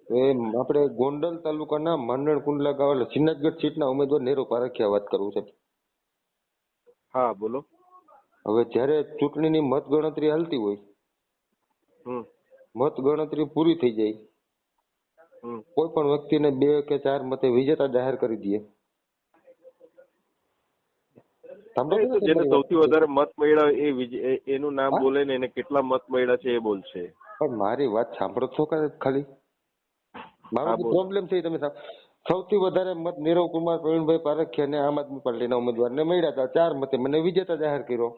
એ આપણે ગોંડલ તાલુકાના માંડણ કુંડલા ગામ એટલે શ્રીનાથગઢ સીટના ઉમેદવાર નીરવ પારખિયા વાત કરું છે. હા બોલો. હવે જ્યારે ચૂંટણીની મતગણતરી હાલતી હોય, મતગણતરી પૂરી થઈ જાય, કોઈ પણ વ્યક્તિને 2 કે 4 મતે વિજેતા જાહેર કરી દઈએ. જેને સૌથી વધારે મત મળ્યા એનું નામ બોલે ને એને કેટલા મત મળ્યા છે એ બોલશે. પણ મારી વાત સાંભળો છો ખાલી. મારો જે પ્રોબ્લેમ છે તમે સૌથી વધારે મત નીરવ કુમાર પ્રવીણભાઈ પારખિયા ને આમ આદમી પાર્ટીના ઉમેદવારને મળ્યા હતા. 4 મતે મને વિજેતા જાહેર કર્યો.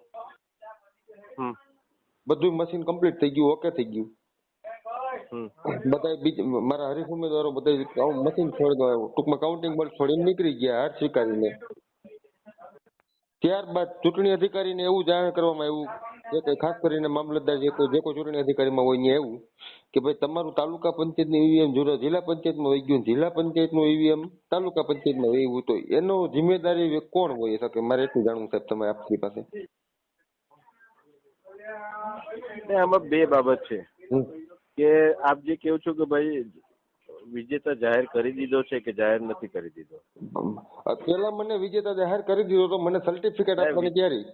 બધું મશીન કમ્પ્લીટ થઈ ગયું, ઓકે થઈ ગયું. બધા મારા હરીફ ઉમેદવારો બધા મશીન છોડી ટૂંકમાં કાઉન્ટિંગ બોર્ડ છોડીને નીકળી ગયા હાર સ્વીકારીને. ત્યારબાદ ચૂંટણી અધિકારીને એવું જાણ કરવામાં આવ્યું કે ખાસ કરીને મામલતદાર જે કોઈ ચૂંટણી અધિકારીમાં હોય ને એવું કે ભાઈ તમારું તાલુકા પંચાયતનું ઈવીએમ જિલ્લા પંચાયતમાં વહી ગયું, જિલ્લા પંચાયતનું ઈવીએમ તાલુકા પંચાયતમાં વહ્યું તો એનો જિમ્મેદારી કોણ હોય શકે? મારે એટલું જાણવું સાહેબ તમે આપની પાસે. આમાં બે બાબત છે કે આપ જે કહો છો કે ભાઈ વિજેતા જાહેર કરી દીધો છે કે જાહેર નથી કરી દીધો. પેલા મને વિજેતા જાહેર કરી દીધો તો મને સર્ટિફિકેટ આપવાની તૈયારી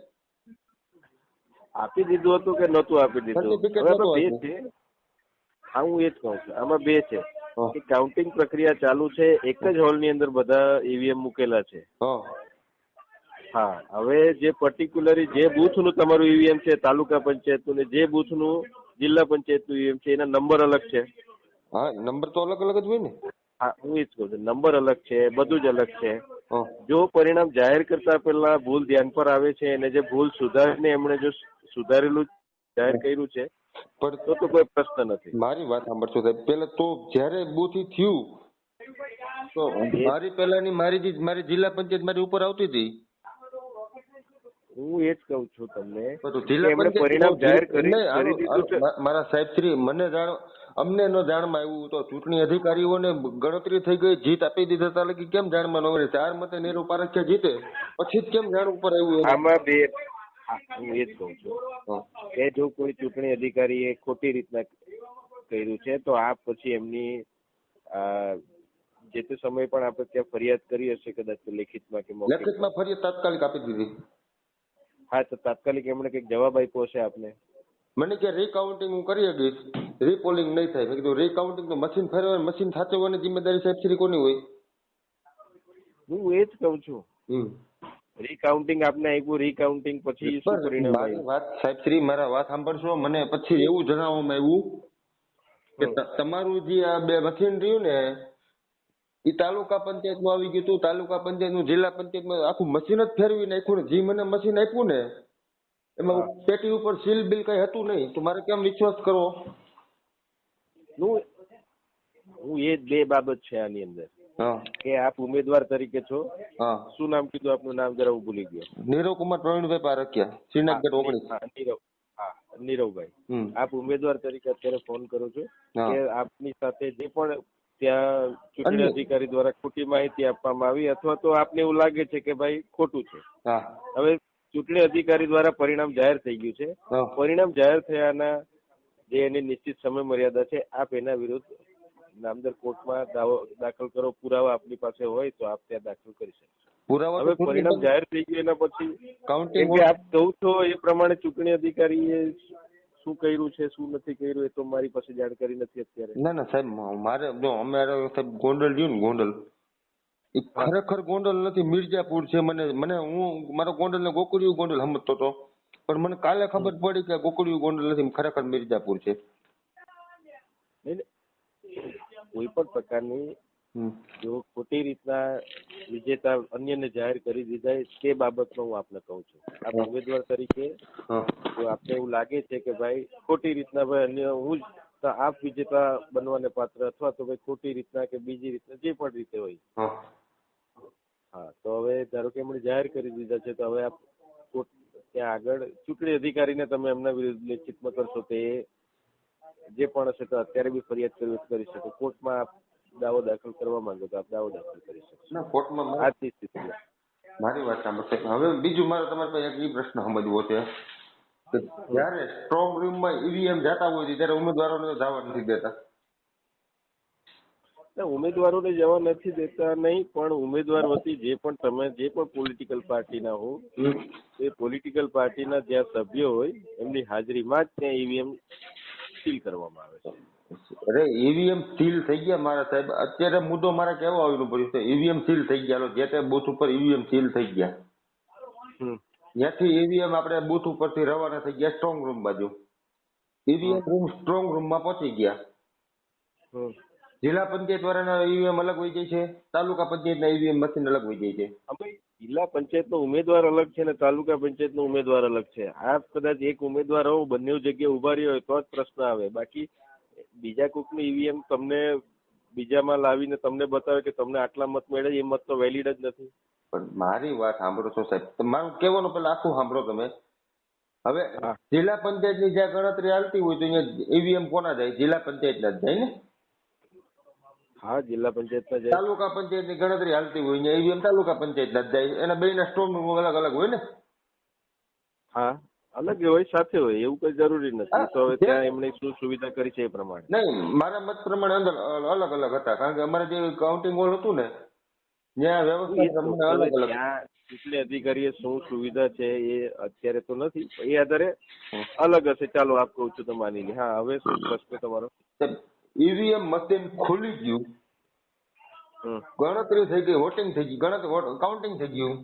આપી દીધું હતું કે નહોતું આપી દીધું? બે છે. હા હું એ જ કહું છું. આમાં બે છે કે કાઉન્ટિંગ પ્રક્રિયા ચાલુ છે, એક જ હોલની અંદર બધા ઈવીએમ મૂકેલા છે. હા હવે જે પર્ટિક્યુલરી જે બૂથનું તમારું ઈવીએમ છે તાલુકા પંચાયતનું ને જે બૂથનું જિલ્લા પંચાયતનું ઈવીએમ છે એના નંબર અલગ છે. હા નંબર તો અલગ અલગ જ હોય ને. હા હું એ જ કહું છું નંબર અલગ છે, બધું જ અલગ છે. જો પરિણામ જાહેર કરતા પહેલા ભૂલ ધ્યાન પર આવે છે અને જે ભૂલ સુધારીને એમણે જો સુધારેલું જાહેર કર્યું છે તો કોઈ પ્રશ્ન નથી. મારી વાત સાંભળશો સાહેબ. પેલા તો જયારે બૂથ થયું તો મારી પેલાની મારી જિલ્લા પંચાયત મારી ઉપર આવતી હતી. હું એ જ કહું છું તમને પરિણામ જાહેર કરી મારા સાહેબ શ્રી મને અમને ન જાણમાં આવ્યું તો ચૂંટણી અધિકારીઓને ગણતરી થઈ ગઈ, જીત આપી દીધા હતા કેમ જાણમાં ન મળે? 4 મતે નીરવ પારખિયા જીતે પછી જ કેમ જાણ ઉપર આવ્યું? આમાં બે હું એ જ કહું છું કે જો કોઈ ચૂંટણી અધિકારીએ ખોટી રીતના કર્યું છે તો આપ પછી એમની જે તે સમય પણ આપણે ત્યાં ફરિયાદ કરી હશે કદાચ લેખિતમાં કે લેખિતમાં ફરિયાદ તાત્કાલિક આપી દીધી. હા તો તાત્કાલિક એમણે કંઈક જવાબ આપ્યો હશે આપને? મને કે રીકાઉન્ટિંગ હું કરી શકીશ, રીપોલિંગ નહીં થાય. મેં કીધું રીકાઉન્ટિંગ તો મશીન ફેરવે, મશીન સાચવવાની જિમ્મેદારી સાહેબ શ્રી કોની હોય? હું એ જ કહું છું. રીકાઉન્ટિંગ આપને આપ્યું, રીકાઉન્ટિંગ પછી શું પરિણામ આવ્યું? વાત સાહેબ શ્રી મારા વાત સાંભળશો. મને પછી એવું જણાવવામાં આવ્યું કે તમારું જે આ 2 મશીન રહ્યું ને એ તાલુકા પંચાયતમાં આવી ગયું હતું, તાલુકા પંચાયતનું જિલ્લા પંચાયતમાં આખું મશીન જ ફેરવી નાખ્યું ને. જે મને મશીન આપ્યું ને એમાં પેટી ઉપર સીલ બિલ કઈ હતું નહીં તો મારે કેમ વિશ્વાસ કરવો? હું એ બે બાબત છે આની અંદર કે આપ ઉમેદવાર તરીકે છો. શું નામ કીધું આપનું? નામ જરા હું ભૂલી ગયો. નીરવ કુમાર પ્રવીણભાઈ પારખિયા, શ્રીનાથગઢ 19. નીરવભાઈ, આપ ઉમેદવાર તરીકે અત્યારે ફોન કરો છો કે આપની સાથે જે પણ ત્યાં ચૂંટણી અધિકારી દ્વારા ખોટી માહિતી આપવામાં આવી અથવા તો આપને એવું લાગે છે કે ભાઈ ખોટું છે. હવે ચૂંટણી અધિકારી દ્વારા પરિણામ જાહેર થઈ ગયું છે. પરિણામ જાહેર થયાના જે એની નિશ્ચિત સમય મર્યાદા છે આપ એના વિરુદ્ધ નામદાર કોર્ટમાં દાવો દાખલ કરો. પુરાવા આપની પાસે હોય તો આપ ત્યાં દાખલ કરી શકશો. હવે પરિણામ જાહેર થઈ ગયું એના પછી આપ કહું છો એ પ્રમાણે ચૂંટણી અધિકારીએ શું કર્યું છે શું નથી કર્યું એ તો મારી પાસે જાણકારી નથી અત્યારે. ના સાહેબ મારે જો અમારે સાહેબ ગોંડલ રહ્યું ને ગોંડલ એ ખરેખર ગોંડલ નથી, મિર્જાપુર છે. મને હું મારો ગોંડલ ને ગોકુળિયું ગોંડલ સમજતો હતો પણ મને કાલે ખબર પડી કે ગોકુળિયું ગોંડલ નથી, ખરેખર મિર્જાપુર છે. કોઈ પણ પ્રકારની જો ખોટી રીતના વિજેતા અન્યને જાહેર કરી દીધા તે બાબતનો હું આપને કહું છું. આપ ઉમેદવાર તરીકે જો આપને એવું લાગે છે કે ભાઈ ખોટી રીતના ભાઈ અન્ય હું જ આપ વિજેતા બનવાને પાત્ર અથવા તો ભાઈ ખોટી રીતના કે બીજી રીતના જે પણ રીતે હોય હા તો હવે ધારો કે એમણે જાહેર કરી દીધા છે તો હવે આપ ત્યાં આગળ ચૂંટણી અધિકારીને તમે એમના વિરુદ્ધ લેખિતમાં કરશો તો એ જે પણ હશે તો અત્યારે બી ફરિયાદ કરી શકો. કોર્ટમાં આપ દાવો દાખલ કરવા માંગો તો આપ દાવો દાખલ કરી શકશો. કોર્ટમાં આજની સ્થિતિ મારી વાત સાંભળશે. હવે બીજું મારે તમારી પાસે એક પ્રશ્ન સમજવો છે કે જયારે સ્ટ્રોંગ રૂમમાં ઈવીએમ જતા હોય ત્યારે ઉમેદવારોને જવા નથી દેતા. ઉમેદવારોને જવા નથી દેતા નહીં, પણ ઉમેદવાર વતી જે પણ તમે જે પણ પોલિટિકલ પાર્ટીના હો એ પોલિટિકલ પાર્ટીના જ્યાં સભ્યો હોય એમની હાજરીમાં જ ત્યાં ઈવીએમ સીલ કરવામાં આવે છે. અરે ઈવીએમ સીલ થઈ ગયા મારા સાહેબ. અત્યારે મુદ્દો મારે કેવો આવેલો પડ્યો છે, ઈવીએમ સીલ થઈ ગયા. જે તે બૂથ ઉપર ઈવીએમ સીલ થઈ ગયા. ત્યાંથી ઈવીએમ આપણે બૂથ ઉપરથી રવાના થઈ ગયા સ્ટ્રોંગ રૂમ બાજુ. ઈવીએમ રૂમ સ્ટ્રોંગ રૂમમાં પહોંચી ગયા. જિલ્લા પંચાયત વાળાના ઈવીએમ અલગ હોઈ જાય છે, તાલુકા પંચાયતના ઈવીએમ મશીન અલગ હોઈ જાય છે. જિલ્લા પંચાયતનો ઉમેદવાર અલગ છે ને તાલુકા પંચાયતનો ઉમેદવાર અલગ છે. આ કદાચ એક ઉમેદવાર હોવ બંને જગ્યાએ ઉભા રહ્યો હોય તો જ પ્રશ્ન આવે. બાકી બીજા કોઈકનું ઈવીએમ તમને બીજામાં લાવીને તમને બતાવે કે તમને આટલા મત મળે, એ મત તો વેલિડ જ નથી. પણ મારી વાત સાંભળો છો સાહેબ, મારું કહેવાનું પેલા આખું સાંભળો તમે. હવે જિલ્લા પંચાયતની જ્યાં ગણતરી હાલતી હોય તો અહીંયા ઈવીએમ કોના જાય? જિલ્લા પંચાયતના જ જાય ને? હા, જિલ્લા પંચાયતના જાય. તાલુકા પંચાયતની ગણતરી હાલતી હોય અહીંયા ઈવીએમ તાલુકા પંચાયતના જ જાય. એના બેયના સ્ટ્રોંગ રૂમ અલગ અલગ હોય ને? હા, અલગ હોય, સાથે હોય, એવું કઈ જરૂરી નથી. તો હવે ત્યાં એમણે શું સુવિધા કરી છે એ પ્રમાણે. નહીં, મારા મત પ્રમાણે અંદર અલગ અલગ હતા, કારણ કે અમારે જે કાઉન્ટિંગ હોલ હતું ને ત્યાં વ્યવસ્થા અલગ અલગ. ચૂંટણી અધિકારીએ શું સુવિધા છે એ અત્યારે તો નથી, એ આધારે અલગ હશે. ચાલો આપ કહું છું તો માની લે. હા, હવે શું પ્રશ્ન તમારો? ઈવીએમ મશીન ખુલી ગયું, ગણતરી થઈ ગઈ, વોટિંગ થઈ ગઈ, કાઉન્ટિંગ થઈ ગયું,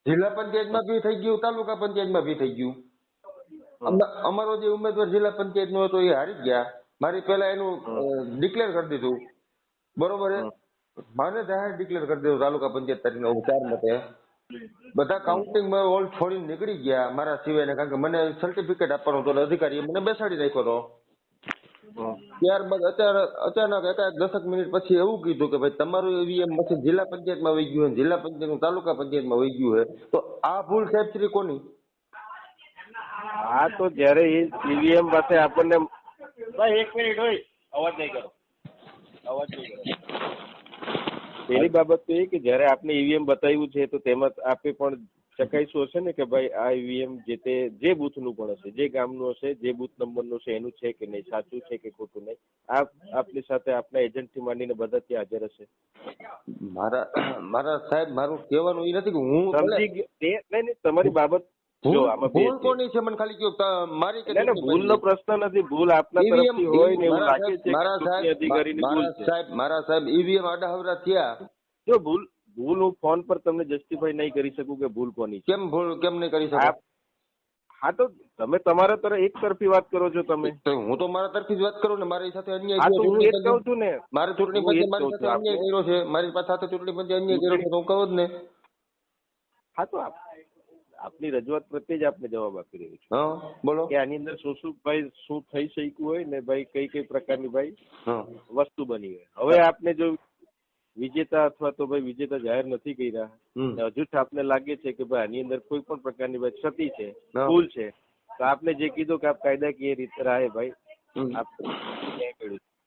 જિલ્લા પંચાયતમાં બી થઈ ગયું, તાલુકા પંચાયતમાં બી થઈ ગયું. અમારો જે ઉમેદવાર જિલ્લા પંચાયત નો હતો એ હારી ગયા. મારી પેલા એનું ડિક્લેર કરી દીધું, બરોબર છે. મારે જાહેર ડિક્લેર કરી દીધું તાલુકા પંચાયત તરીકે 4 મતે. બધા કાઉન્ટિંગમાં ઓલ છોડીને નીકળી ગયા મારા સિવાયને, કારણ કે મને સર્ટિફિકેટ આપવાનો હતો, અધિકારીએ મને બેસાડી રાખ્યો હતો. ત્યારબાદ અચાનક એકાદ 10 મિનિટ પછી એવું કીધું કે ભાઈ તમારું ઈવીએમ મશીન જિલ્લા પંચાયતમાં વહી ગયું, જિલ્લા પંચાયતનું તાલુકા પંચાયતમાં વહી ગયું છે. તો આ ભૂલ સાહેબ શ્રી કોની? હા, તો જયારે એ ઈવીએમ પાસે આપણને ભાઈ 1 મિનિટ હોય, અવાજ નહીં કરો, અવાજ નહીં કરો. પહેલી બાબત તો એ કે જયારે આપણે ઈવીએમ બતાવ્યું છે તો તેમાં આપે પણ ચકાસ્યું હશે ને કે ભાઈ આ ઈવીએમ જે બૂથનું પણ હશે, જે ગામનું હશે, જે બૂથ નંબરનું છે એનું છે કે નહીં, સાચું છે કે ખોટું નહીં. આપની સાથે આપના એજન્ટથી માંડીને બધા ત્યાં હાજર હશે. મારા સાહેબ, મારું કહેવાનું એ નથી કે હું સમજી ગયો. નહીં, તમારી બાબત જો આમાં ભૂલ કોની છે મને ખાલી કહો. મારી કે ભૂલનો પ્રશ્ન નથી, ભૂલ આપના તરફથી હોય ને એવું લાગે છે કે ચૂંટણી અધિકારીની ભૂલ છે. મારા સાહેબ ઈવીએમ આડાહવરા થયા. જો ભૂલ હું ફોન પર તમને જસ્ટિફાઈ નહીં કરી શકું કે ભૂલ કોની છે. કેમ નહીં કરી શકો? હા, તો તમે તમારા તરફ એક તરફી વાત કરો છો. તમે હું તો મારા તરફી જ વાત કરું ને. મારી સાથે અન્યાય થયો. હું એ જ કહું છું ને. મારી ચૂંટણી પંચે મારી સાથે અન્યાય કર્યો છે, મારી સાથે ચૂંટણી પંચે અન્યાય કર્યો છે, તો હું કહું જ ને. હા, તો આપની રજૂઆત પ્રત્યે જ આપને જવાબ આપી રહ્યો છું. હા, બોલો કે આની અંદર શું ભાઈ શું થઈ શક્યું હોય ને ભાઈ કઈ પ્રકારની ભાઈ વસ્તુ બની હોય. હવે આપને જો વિજેતા અથવા તો ભાઈ વિજેતા જાહેર નથી કર્યા, હજુ આપને લાગે છે કે ભાઈ આની અંદર કોઈ પણ પ્રકારની ભાઈ ક્ષતિ છે, ભૂલ છે, તો આપને જે કીધું કે આપ કાયદાકીય રીતે રહે ભાઈ,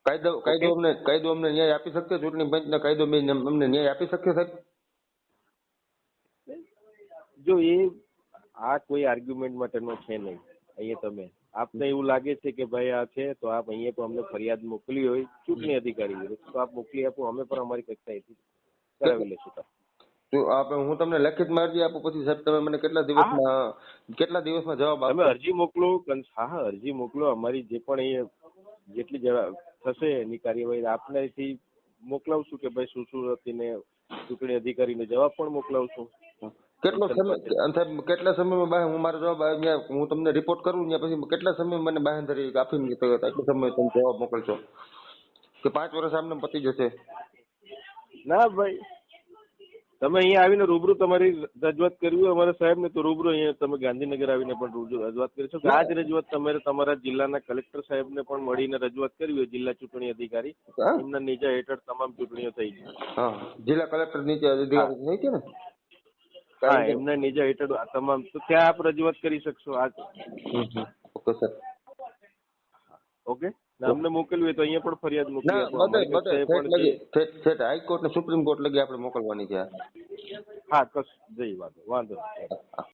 કાયદો અમને ન્યાય આપી શકશે? ચૂંટણી પંચનો કાયદો અમને ન્યાય આપી શકશે સાહેબ? જો આ કોઈ આર્ગ્યુમેન્ટ માટેનો છે નહીં. અહીંયા તમે આપને એવું લાગે છે કે ભાઈ આ છે તો આપ અહીંયા પણ અમને ફરિયાદ મોકલી હોય ચૂંટણી અધિકારી વિરુદ્ધ તો આપ મોકલી આપો, અમે પણ અમારી કક્ષાએથી કરાવી લેશું. તો હું તમને લેખિતમાં અરજી આપું, પછી સાહેબ તમે મને કેટલા દિવસમાં જવાબ આપો? તમે અરજી મોકલો. હા, અરજી મોકલો. અમારી જે પણ એ જેટલી થશે એની કાર્યવાહી આપનાથી મોકલાવશું કે ભાઈ શું હતી ને ચૂંટણી અધિકારીને જવાબ પણ મોકલાવશું. કેટલો સમય, કેટલા સમયમાં હું મારો જવાબ હું તમને રિપોર્ટ કરું પછી કેટલા સમય મને બાંહેધરી આપીને એટલો સમય તમે જવાબ મોકલશો કે 5 વર્ષ આમને પતી જશે? ના ભાઈ, તમે અહીંયા આવીને રૂબરૂ તમારી રજૂઆત કરવી હોય અમારા સાહેબ ને તો રૂબરૂ અહીંયા તમે ગાંધીનગર આવીને પણ રજૂઆત કરી શકો. આ જ રજૂઆત તમારે તમારા જિલ્લાના કલેક્ટર સાહેબ ને પણ મળીને રજૂઆત કરવી હોય, જિલ્લા ચૂંટણી અધિકારી એમના નીચે હેઠળ તમામ ચૂંટણીઓ થઈ છે. જિલ્લા કલેક્ટર નીચે અધિકારી થઈ છે ને? હા, એમના નીચે હેઠળ તમામ, તો ત્યાં આપ રજૂઆત કરી શકશો. Okay sir. ઓકે, અમને મોકલવી હોય તો અહીંયા પણ ફરિયાદ મોકલી આપો. હાઈકોર્ટ ને સુપ્રીમ કોર્ટ લગી આપણે મોકલવાની છે. હા, વાંધો નહીં.